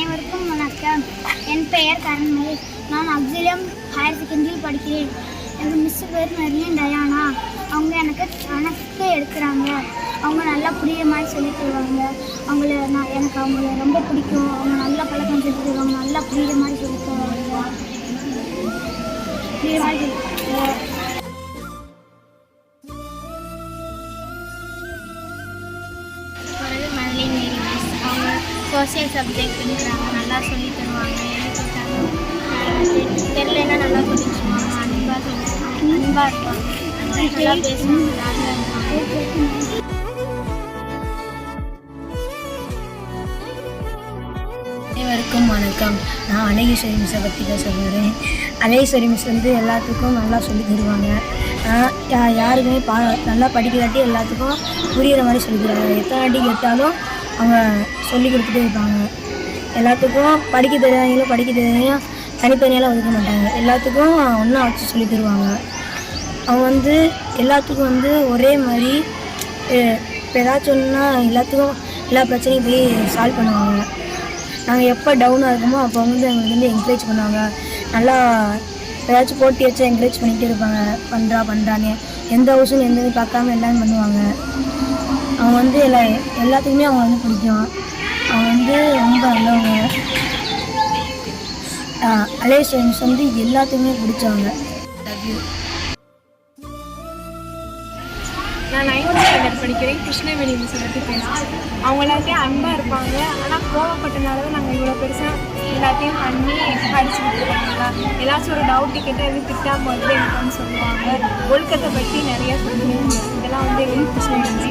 அனைவருக்கும் வணக்கம். என் பெயர் கரண்மலை. நான் அக்ஸிலியம் ஹையர் செகண்டரியில் படிக்கிறேன். எங்கள் மிஸ் பேர் மெர்லின் டயானா. அவங்க எனக்கு கணக்கு எடுக்கிறாங்க. அவங்க நல்லா புரியுற மாதிரி சொல்லி தருவாங்க. எனக்கு அவங்கள ரொம்ப பிடிக்கும். அவங்க நல்லா பழக்கம் சொல்லி தருவாங்க. நல்லா புரியுற மாதிரி சொல்லி தருவாங்க. புரியுற மாதிரி மெர்லின் மேரி மிஸ். அவங்க சோசியல் சப்ஜெக்ட் இருக்கிறாங்க. நல்லா சொல்லி தருவாங்க. தெரியலன்னா நல்லா சொல்லி தருவாங்க. அன்பாக இருப்பாங்க. நல்லா பேசுவாங்க. அனைவருக்கும் வணக்கம். நான் அழகேஸ்வரி மிஸ்ஸை பற்றி தான் சொல்லுறேன். அழகேஸ்வரி மிஸ் வந்து எல்லாத்துக்கும் நல்லா சொல்லி தருவாங்க. யாருக்குமே நல்லா படிக்கிறாட்டி எல்லாத்துக்கும் புரிகிற மாதிரி சொல்லி தருவாங்க. எத்தனை வாட்டி கேட்டாலும் அவங்க சொல்லி கொடுத்துட்டே இருப்பாங்க. எல்லாத்துக்கும் படிக்க தெரியாதவங்களும் தனித்தனியால் ஒதுக்க மாட்டாங்க. எல்லாத்துக்கும் ஒன்றா வச்சு சொல்லி தருவாங்க. அவங்க வந்து எல்லாத்துக்கும் வந்து ஒரே மாதிரி இப்போ ஏதாச்சும் ஒன்றுனா எல்லாத்துக்கும் எல்லா பிரச்சனையும் போய் சால்வ் பண்ணுவாங்க. நாங்கள் எப்போ டவுனாக இருக்கோமோ அப்போ வந்து எங்களுக்கு வந்து என்கரேஜ் பண்ணுவாங்க. நல்லா ஏதாச்சும் போட்டி வச்சு என்கரேஜ் பண்ணிகிட்டே இருப்பாங்க. பண்ணுறான்னு எந்த ஹவுஸும் எந்த பார்க்காம எல்லாமே பண்ணுவாங்க. அவங்க வந்து எல்லாத்துக்குமே அவங்க வந்து பிடிக்கும். அவங்க வந்து ரொம்ப நல்லவங்க. அழகேஸ்வரி மிஸ் வந்து எல்லாத்துக்குமே பிடிச்சவங்க. நான் 9th ஸ்டாண்டர்ட் படிக்கிறேன். கிருஷ்ணவேணி மிஸ் பற்றி பேசுகிறேன். அவங்க எல்லாத்தையும் அன்பாக இருப்பாங்க. ஆனால் கோவப்பட்டனால தான் நாங்கள் இவ்வளோ பெருசாக எல்லாத்தையும் பண்ணி படிச்சு கொடுத்துருவாங்களா. ஏதாச்சும் ஒரு டவுட்டு கேட்டால் எதுவும் திட்டாமல் வந்து எனக்கு வந்து சொல்லுவாங்க. ஒழுக்கத்தை பற்றி நிறையா சொல்லுவாங்க. இதெல்லாம் வந்து எங்களுக்கு கிருஷ்ணவேணி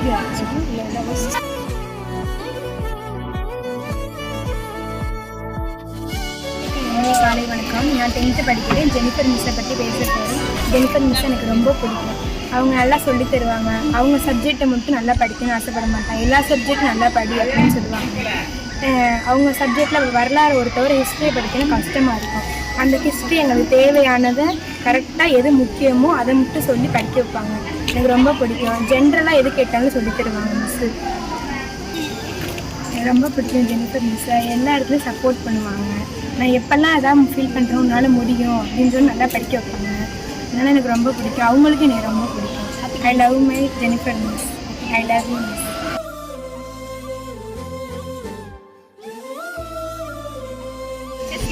காலை வணக்கம். நான் 10th படிக்கிறேன். ஜெனிஃபர் மிஸ்ஸை பற்றி பேச போகிறேன். ஜெனிஃபர் மிஸ் எனக்கு ரொம்ப பிடிக்கும். அவங்க நல்லா சொல்லி தருவாங்க. அவங்க சப்ஜெக்டை மட்டும் நல்லா படிக்கணும்னு ஆசைப்பட மாட்டாங்க. எல்லா சப்ஜெக்டும் நல்லா படி அப்படின்னு சொல்லுவாங்க. அவங்க சப்ஜெக்டில் வரலாறு ஒருத்தவரை ஹிஸ்ட்ரியை படிக்கணும் கஷ்டமாக இருக்கும். அந்த ஹிஸ்ட்ரி எங்களுக்கு தேவையானதை கரெக்டாக எது முக்கியமோ அதை மட்டும் சொல்லி படிக்க வைப்பாங்க. எனக்கு ரொம்ப பிடிக்கும். ஜென்ரலாக எது கேட்டாலும் சொல்லி தருவாங்க மிஸ்ஸு. எனக்கு ரொம்ப பிடிக்கும் ஜெனிஃபர் மிஸ்ஸை. எல்லா இடத்துலையும் சப்போர்ட் பண்ணுவாங்க. நான் எப்போல்லாம் எதாவது ஃபீல் பண்ணுறேன் உன்னால் முடியும் அப்படின்னு சொல்லி நல்லா படிக்க வைப்பாங்க. அதனால் எனக்கு ரொம்ப பிடிக்கும். அவங்களுக்கு எனக்கு ரொம்ப பிடிக்கும். I love my Jennifer miss. I love you miss.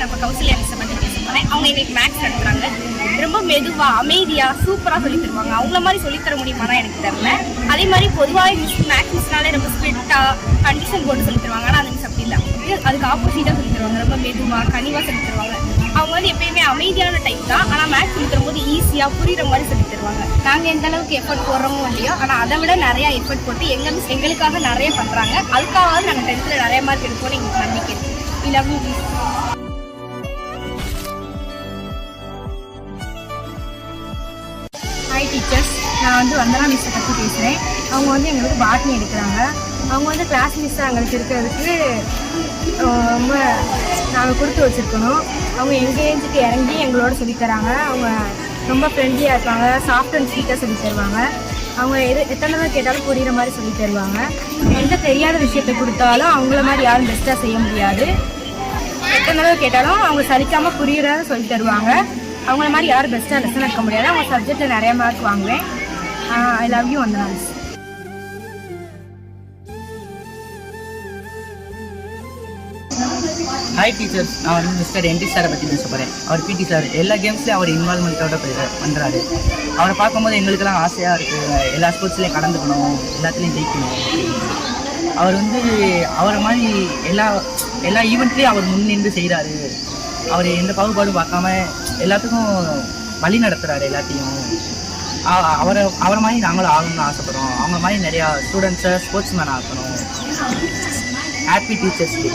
நம்ம கௌசல்யா மிஸ்ஸை பற்றி பேச போகிறேன். அவங்க இன்னைக்கு மேக்ஸ் நடத்துகிறாங்க. ரொம்ப மெதுவாக அமைதியாக சூப்பராக சொல்லி தருவாங்க. அவங்கள மாதிரி சொல்லித்தர முடியுமானா எனக்கு தெரியல. அதே மாதிரி பொதுவாக மேக்ஸ் மிஸ்னாலே ரொம்ப ஸ்ட்ரிக்டாக கண்டிஷன் போட்டு சொல்லி தருவாங்க. ஆனால் அந்த மிஸ் அப்படி இல்லை. அதுக்கு ஆப்போசிட்டாக சொல்லி தருவாங்க. ரொம்ப மெதுவாக கனிவாக சொல்லி தருவாங்க. அவங்க வந்து எப்பயுமே அமைதியான டைப் தான். ஆனால் மேக்ஸ் சொல்லி தரும்போது ஈஸியாக புரியுற மாதிரி சொல்லி தருவாங்க. நாங்கள் எந்த அளவுக்கு எஃபர்ட் போடுறோமோ இல்லையோ, ஆனால் அதை விட நிறையா எஃபர்ட் போட்டு எங்கள் மிஸ் எங்களுக்காக நிறைய பண்ணுறாங்க. அதுக்காக நாங்கள் 10th நிறைய மார்க் எடுப்போம்னு எங்களுக்கு நம்பிக்கை இருக்குது. We love you miss. Hi teachers. நான் வந்து வந்தனா மிஸ்ஸை பற்றி பேசுகிறேன். அவங்க வந்து எங்களுக்கு பாட்னி எடுக்கிறாங்க. அவங்க வந்து கிளாஸ் மிஸ்ஸாக எங்களுக்கு இருக்கிறதுக்கு ரொம்ப நாங்கள் கொடுத்து வச்சுருக்கணும். அவங்க எங்கேஜுக்கு இறங்கி எங்களோட சொல்லித்தராங்க. அவங்க ரொம்ப ஃப்ரெண்ட்லியாக இருப்பாங்க. சாஃப்ட் அண்ட் ஸ்வீட்டாக சொல்லி தருவாங்க. அவங்க எத்தனை தடவை கேட்டாலும் புரிகிற மாதிரி சொல்லி தருவாங்க. எந்த தெரியாத விஷயத்தை கொடுத்தாலும் அவங்கள மாதிரி யாரும் பெஸ்ட்டாக செய்ய முடியாது. எத்தனை தடவை கேட்டாலும் அவங்க சலிக்காமல் புரிகிறத சொல்லி தருவாங்க. அவங்கள மாதிரி யாரும் பெஸ்ட்டாக லெசன் எடுக்க முடியாது. அவங்க சப்ஜெக்டில் நிறைய மார்க் வாங்குவேன். I love you Vandana miss. Hi teachers. நான் வந்து மிஸ்டர் என்டி சாரை பற்றி பேச போகிறேன். அவர் பிடி சார். எல்லா கேம்ஸ்லேயும் அவர் இன்வால்மெண்ட்டோட பண்ணுறாரு. அவரை பார்க்கும்போது எங்களுக்கெல்லாம் ஆசையாக இருக்குது. எல்லா ஸ்போர்ட்ஸ்லேயும் கலந்துக்கணும், எல்லாத்துலேயும் ஜெயிக்கணும். அவர் வந்து அவரை மாதிரி எல்லா ஈவெண்ட்லேயும் அவர் முன்னின்று செய்கிறாரு. அவர் எந்த பாகுபாடும் பார்க்காம எல்லாத்துக்கும் வழி நடத்துகிறாரு எல்லாத்தையும். அவரை மாதிரி நாங்களும் ஆகணும்னு ஆசைப்படுறோம். அவங்க மாதிரி நிறையா ஸ்டூடெண்ட்ஸை ஸ்போர்ட்ஸ் மேன் ஆக்கணும். Happy teachers day.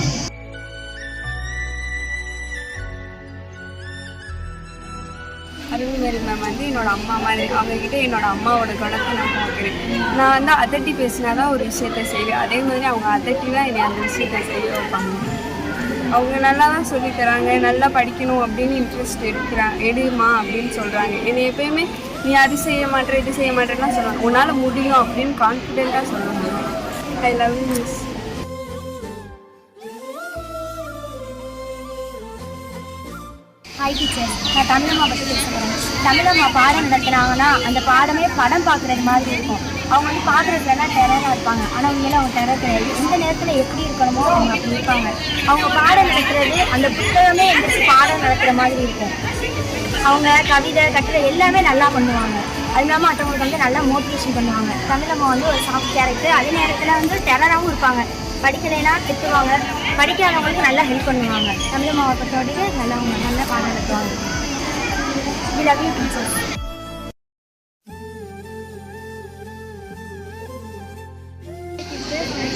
Arulmary ma'am வந்து என்னோடய அம்மா மாதிரி. அவங்கக்கிட்ட என்னோடய அம்மாவோட குணத்தை நான் பார்க்குறேன். நான் வந்து அதட்டி பேசினா தான் ஒரு விஷயத்த செய்வேன். அதே மாதிரி அவங்க அதட்டி தான் என்னை அந்த விஷயத்த செய்ய வைப்பாங்க. அவங்க நல்லா தான் சொல்லித்தராங்க. நல்லா படிக்கணும் அப்படின்னு இன்ட்ரெஸ்ட் எடுமா அப்படின்னு சொல்கிறாங்க. என்னை எப்பயுமே நீ அது செய்ய மாட்டேற இது செய்ய மாட்டேன்னா சொல்லுவாங்க. உன்னால் முடியும் அப்படின்னு கான்ஃபிடென்ட்டாக சொல்லுவாங்க. I love you miss. Hi teacher, நான் தமிழம்மா பற்றி பேச போகிறேன். தமிழம்மா பாடம் நடத்துனாங்கன்னா அந்த பாடமே படம் பார்க்குறது மாதிரி இருக்கும். அவங்க வந்து பார்க்குறதுலாம் டெரராக இருப்பாங்க, ஆனால் உண்மையில அவங்க டெரர் கிடையாது. எந்த நேரத்தில் எப்படி இருக்கணுமோ அவங்க அப்படி இருப்பாங்க. அவங்க பாடம் நடத்துறது அந்த புத்தகமே எங்களுக்கு பாடம் நடத்துகிற மாதிரி இருக்கும். அவங்க கவிதை கட்டுரை எல்லாமே நல்லா பண்ணுவாங்க. அது இல்லாமல் மற்றவங்களுக்கு வந்து நல்லா மோட்டிவேஷன் பண்ணுவாங்க. தமிழம்மா வந்து ஒரு சாஃப்ட் கேரக்டர், அதே நேரத்தில் வந்து டெரராகவும் இருப்பாங்க. படிக்கலைன்னா திட்டுவாங்க, படிக்காதவங்களுக்கு நல்லா ஹெல்ப் பண்ணுவாங்க. தமிழம்மாவை பொறுத்தவரைக்கும் நல்ல பாடம் நடத்துவாங்க. We love you teachers.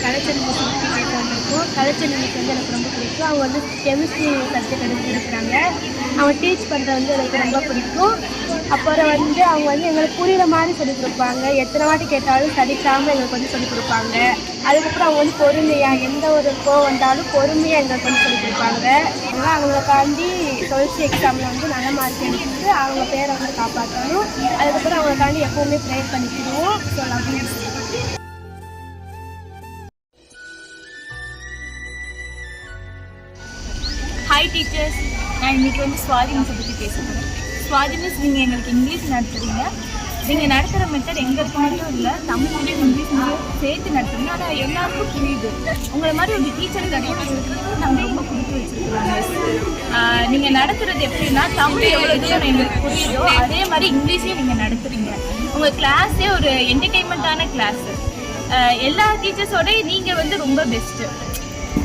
கலைச்சல் வந்திருக்கும். கலைச்சல் வந்து எனக்கு ரொம்ப பிடிக்கும். அவங்க வந்து கெமிஸ்ட்ரி சப்ஜெக்ட் எடுத்துருக்குறாங்க. அவங்க டீச் பண்ணுறது வந்து எனக்கு ரொம்ப பிடிக்கும். அப்புறம் வந்து அவங்க வந்து எங்களுக்கு புரிகிற மாதிரி சொல்லிக் கொடுப்பாங்க. எத்தனை வாட்டி கேட்டாலும் சலிக்காமல் எங்களுக்கு வந்து சொல்லிக் கொடுப்பாங்க. அதுக்கப்புறம் அவங்க வந்து பொறுமையாக எந்த ஒரு வந்தாலும் பொறுமையாக எங்களுக்கு வந்து சொல்லிக் கொடுப்பாங்க. அதனால் அவங்களுக்காண்டி 12th எக்ஸாமில் வந்து நல்ல மார்க் எடுத்துட்டு அவங்க பேரை வந்து காப்பாற்றணும். அதுக்கப்புறம் அவங்களுக்காண்டி எப்போவுமே ப்ரேயர் பண்ணிக்கிடுவோம். சொல்லலாம். ஹாய் டீச்சர்ஸ், நான் இன்றைக்கி வந்து சுவாதி மிஸ்ஸை பற்றி பேச போகிறேன். சுவாதி மிஸ், நீங்கள் எங்களுக்கு இங்கிலீஷ் நடத்துகிறீங்க. நீங்கள் நடத்துகிற மெத்தட் எங்களுக்கு மட்டும் இல்லை, தமிழ் மீடியம் இங்கிலீஷ் மீடியம் சேர்த்து நடத்துறீங்க. ஆனால் எல்லாருக்கும் புரியுது. உங்களை மாதிரி ஒரு டீச்சர் கிடைக்கிறது நாங்கள் ரொம்ப கொடுத்து வச்சுருக்கோம். நீங்கள் நடத்துகிறது எப்படின்னா, தமிழ் எவ்வளோ தூரம் எங்களுக்கு புரியுதோ அதே மாதிரி இங்கிலீஷையும் நீங்கள் நடத்துகிறீங்க. உங்கள் கிளாஸே ஒரு என்டர்டெயின்மெண்ட்டான கிளாஸு. எல்லா டீச்சர்ஸோட நீங்கள் வந்து ரொம்ப பெஸ்ட்டு.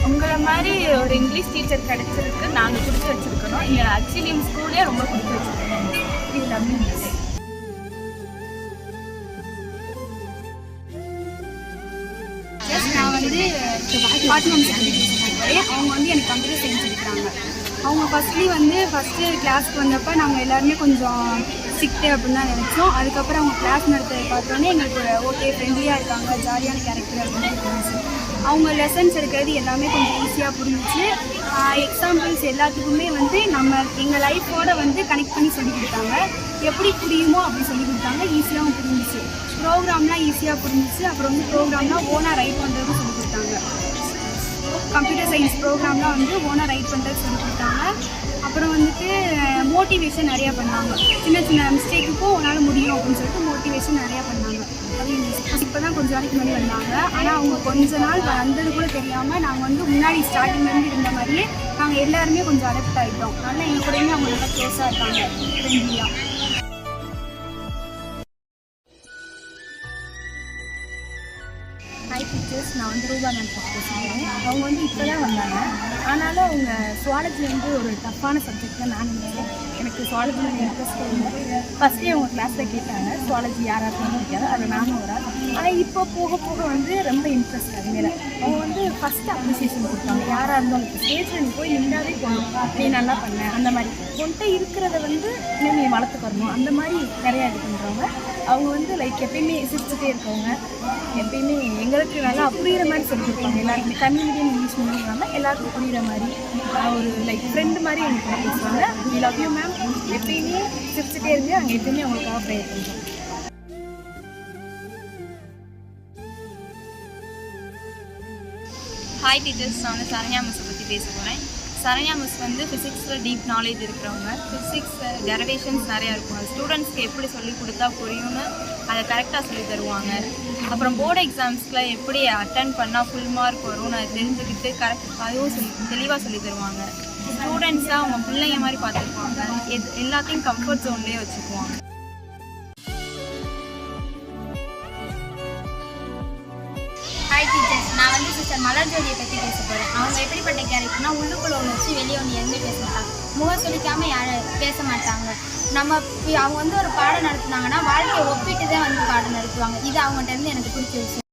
உங்களை மாதிரி ஒரு இங்கிலீஷ் டீச்சர் கிடைச்சிருக்கு, நாங்கள் கொடுத்து வச்சுருக்கணும். இங்கே அக்சிலியம் ஸ்கூலே ரொம்ப கொடுத்து வச்சுருக்கோம். இது லவ்லி மிஸ். நான் வந்து பாட்னா மிஸ் பற்றி பேச போகிறேன். அவங்க வந்து எனக்கு கம்ப்யூட்டர் சயின்ஸ் எடுக்கிறாங்க. அவங்க ஃபஸ்ட்டு கிளாஸ்க்கு வந்தப்போ நாங்கள் எல்லாருமே கொஞ்சம் ஸ்ட்ரிக்ட்டு அப்படின்னு தான் நினச்சோம். அதுக்கப்புறம் அவங்க கிளாஸ் நடத்துறதை பார்த்தோன்னே எங்களுக்கு ஒரு ஓகே ஃப்ரெண்ட்லியாக இருக்காங்க, ஜாலியான கேரக்டர் அப்படின்னு தோணுச்சு. அவங்க லெசன்ஸ் எடுக்கிறது எல்லாமே கொஞ்சம் ஈஸியாக புரிஞ்சிச்சு. எக்ஸாம்பிள்ஸ் எல்லாத்துக்குமே வந்து எங்கள் லைஃபோட வந்து கனெக்ட் பண்ணி சொல்லி கொடுத்தாங்க. எப்படி புரியுமோ அப்படி சொல்லி கொடுத்தாங்க. ஈஸியாகவும் புரிஞ்சிச்சு. ப்ரோக்ராம்லாம் ஈஸியாக புரிஞ்சிச்சு. அப்புறம் வந்து ப்ரோக்ராம்லாம் ஓனாக ரைட் பண்ணுறதுக்கும் சொல்லி கொடுத்தாங்க. கம்ப்யூட்டர் சயின்ஸ் ப்ரோக்ராம்லாம் வந்து ஓனாக ரைட் பண்ணுறது சொல்லி கொடுத்தாங்க. அப்புறம் வந்துட்டு மோட்டிவேஷன் நிறையா பண்ணாங்க. சின்ன சின்ன மிஸ்டேக்குக்கும் உன்னால் முடியும் அப்படின்னு சொல்லிட்டு மோட்டிவேஷன் நிறையா பண்ணாங்க. அது இப்போ தான் கொஞ்சம் நாளைக்கு முன்னாடி வந்தாங்க. ஆனால் அவங்க கொஞ்ச நாள் வந்தது கூட தெரியாமல் நாங்கள் வந்து முன்னாடி ஸ்டார்டிங்லேருந்து இருந்த மாதிரியே நாங்கள் எல்லாருமே கொஞ்சம் அடாப்ட் ஆகிட்டோம். அதனால் எங்கள் கூடயுமே அவங்க நல்லா க்ளோஸாக இருக்காங்க, ஃப்ரெண்ட்லியாக. ஹாய் டீச்சர்ஸ், நான் வந்து ரூபா மேம் பற்றி பேசுகிறேன். அவங்க வந்து இப்போ தான் வந்தாங்க. ஆனாலும் அவங்க சுவாலஜி வந்து ஒரு டஃப்பான சப்ஜெக்ட் தான் நான் நினைச்சேன். எனக்கு சுவாலஜியில் இன்ட்ரெஸ்ட் இல்லை. ஃபஸ்ட்டே அவங்க கிளாஸில் கேட்டாங்க சுவாலஜி யாராருக்கும் பிடிக்காது, அது நானும் ஒரு ஆள். ஆனால் இப்போ போக போக வந்து ரொம்ப இன்ட்ரெஸ்ட் அது மேலே. அவங்க வந்து ஃபஸ்ட்டு அப்ரிசியேஷன் கொடுத்தாங்க. யாராக இருந்தாலும் இப்போ ஸ்டேஜில் நீ போய் நின்றாவே போகணும், நீ நல்லா பண்ண அந்த மாதிரி கொண்டு இருக்கிறத வந்து இன்னும் நீ வளர்த்துக்கணும் அந்த மாதிரி நிறையா இது பண்ணுறவங்க. அவங்க வந்து லைக் எப்பயுமே சிரிச்சுட்டே இருக்கவங்க, எப்பயுமே எங்களுக்கு நல்லா புரிகிற மாதிரி சொல்லி கொடுப்பாங்க. எல்லாருக்குமே தமிழ் மீடியம் இங்கிலீஷ் மீடியம் இல்லாமல் எல்லாருக்கும் புரிகிற மாதிரி ஒரு லைக் ஃப்ரெண்டு மாதிரி எனக்கு பேசுவாங்க. We love you ma'am. எப்பயுமே சிரிச்சுட்டே இருந்து அங்கே எப்பயுமே அவங்களுக்காக ப்ரேயர் பண்ணுறோம். ஹாய் டீச்சர்ஸ், நான் வந்து சரண்யா மிஸ்ஸை பற்றி பேச போகிறேன். சரண்யா மிஸ் வந்து ஃபிசிக்ஸில் டீப் நாலேஜ் இருக்கிறவங்க. ஃபிசிக்ஸ் டெரிவேஷன்ஸ் நிறையா இருக்கும். அது ஸ்டூடெண்ட்ஸ்க்கு எப்படி சொல்லி கொடுத்தா புரியும்னு அதை கரெக்டாக சொல்லி தருவாங்க. அப்புறம் போர்டு எக்ஸாம்ஸில் எப்படி அட்டன் பண்ணால் ஃபுல் மார்க் வரும்னு அதை தெரிஞ்சுக்கிட்டு அதுவும் தெளிவாக சொல்லி தருவாங்க. ஸ்டூடெண்ட்ஸாக அவங்க பிள்ளைங்க மாதிரி பார்த்துருப்பாங்க. எல்லாத்தையும் கம்ஃபர்ட் ஜோன்லேயே வச்சுக்குவாங்க. ஹாய் டீச்சர்ஸ், நான் வந்து சிஸ்டர் மலர் ஜோதியை பற்றி பேச போகிறேன். அவங்க எப்படிப்பட்ட கேரக்டர்னா உள்ளுக்குள்ள ஒன்று வச்சு வெளியே ஒன்று எதுவுமே பேச மாட்டாங்க. முகம் சொல்லிக்காமல் யாரும் பேச மாட்டாங்க. அவங்க வந்து ஒரு பாடம் நடத்துனாங்கன்னா வாழ்க்கையை ஒப்பிட்டு தான் வந்து பாடம் நடத்துவாங்க. இது அவங்ககிட்ட இருந்து எனக்கு பிடிச்ச விஷயம்.